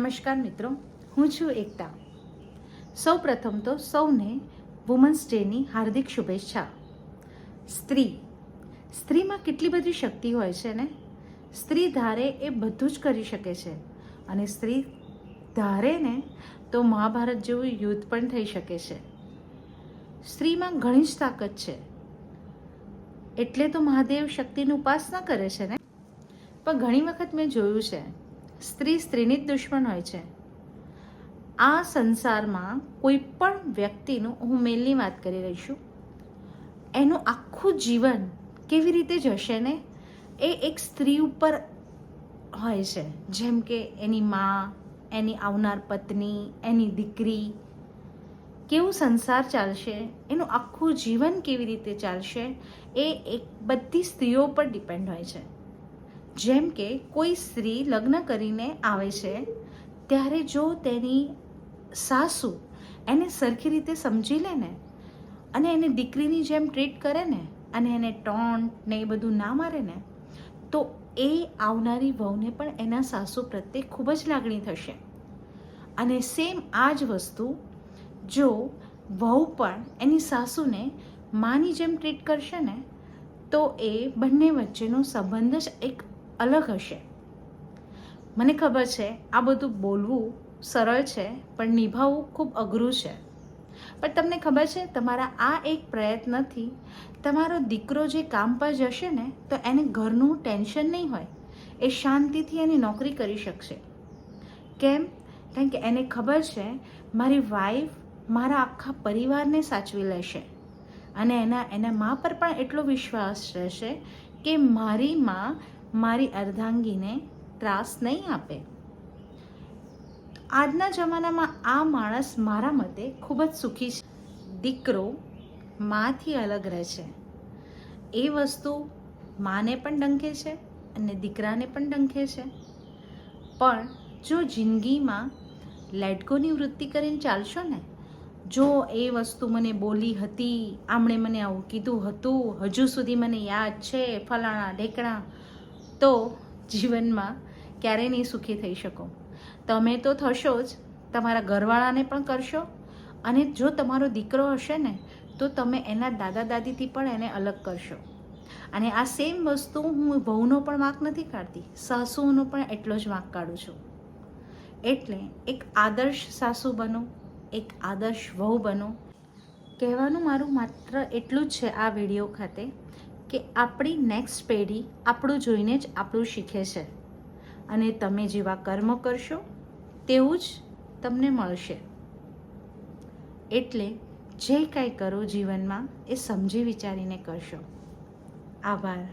નમસ્કાર મિત્રો, હું છું એકતા. સૌ પ્રથમ તો સૌને વુમન્સ ડેની હાર્દિક શુભેચ્છા. સ્ત્રીમાં કેટલી બધી શક્તિ હોય છે ને. સ્ત્રી ધારે એ બધું જ કરી શકે છે અને સ્ત્રી ધારે ને તો મહાભારત જેવું યુદ્ધ પણ થઈ શકે છે. સ્ત્રીમાં ઘણી જ તાકાત છે, એટલે તો મહાદેવ શક્તિની ઉપાસના કરે છે ને. પણ ઘણી વખત મેં જોયું છે, સ્ત્રી સ્ત્રીની જ દુશ્મન હોય છે. આ સંસારમાં કોઈ પણ વ્યક્તિનું, હું મેલની વાત કરી રહી છું, એનું આખું જીવન કેવી રીતે જશે ને એ એક સ્ત્રી ઉપર હોય છે. જેમ કે એની મા, એની આવનાર પત્ની, એની દીકરી, કેવું સંસાર ચાલશે, એનું આખું જીવન કેવી રીતે ચાલશે, એ એક બધી સ્ત્રીઓ પર ડિપેન્ડ હોય છે. જેમ કે કોઈ સ્ત્રી લગ્ન કરીને આવે છે ત્યારે જો તેની સાસુ એને સરખી રીતે સમજી લે ને અને એને દીકરીની જેમ ટ્રીટ કરે ને અને એને ટોન્ટ ને એ બધું ના મારે ને, તો એ આવનારી વહુને પણ એના સાસુ પ્રત્યે ખૂબ જ લાગણી થશે. અને સેમ આ જ વસ્તુ જો વહુ પણ એની સાસુને માની જેમ ટ્રીટ કરશે ને, તો એ બંને વચ્ચેનો સંબંધ જ એક અલગ હશે. મને ખબર છે આ બધું બોલવું સરળ છે, પણ નિભાવવું ખૂબ અઘરું છે. પણ તમને ખબર છે, તમારા આ એક પ્રયત્નથી તમારો દીકરો જે કામ પર જશે ને, તો એને ઘરનું ટેન્શન નહીં હોય, એ શાંતિથી એની નોકરી કરી શકશે. કેમ? કારણ કે એને ખબર છે મારી વાઈફ મારા આખા પરિવારને સાચવી લેશે અને એના મા પર પણ એટલો વિશ્વાસ રહેશે કે મારી મા મારી અર્ધાંગીને ત્રાસ નહીં આપે. આજના જમાનામાં આ માણસ મારા મતે ખૂબ જ સુખી છે. દીકરો માથી અલગ રહે છે, એ વસ્તુ માને પણ ડંખે છે અને દીકરાને પણ ડંખે છે. પણ જો જિંદગીમાં લેટગોની વૃત્તિ કરીને ચાલશો ને, જો એ વસ્તુ મને બોલી હતી, આમણે મને આવું કીધું હતું, હજુ સુધી મને યાદ છે, ફલાણા ઢેકણા, તો જીવનમાં ક્યારેય નહીં સુખી થઈ શકો. તમે તો થશો જ, તમારા ઘરવાળાને પણ કરશો, અને જો તમારો દીકરો હશે ને તો તમે એના દાદા દાદીથી પણ એને અલગ કરશો. અને આ સેમ વસ્તુ હું વહુનો પણ વાંક નથી કાઢતી, સાસુનો પણ એટલો જ વાંક કાઢું છું. એટલે એક આદર્શ સાસુ બનો, એક આદર્શ વહુ બનો. કહેવાનું મારું માત્ર એટલું જ છે આ વિડીયો ખાતે, કે આપણી નેક્સ્ટ પેઢી આપણું જોઈને જ આપણું શીખે છે અને તમે જેવા કર્મ કરશો તેવું જ તમને મળશે. એટલે જે કાંઈ કરો જીવનમાં એ સમજી વિચારીને કરશો. આભાર.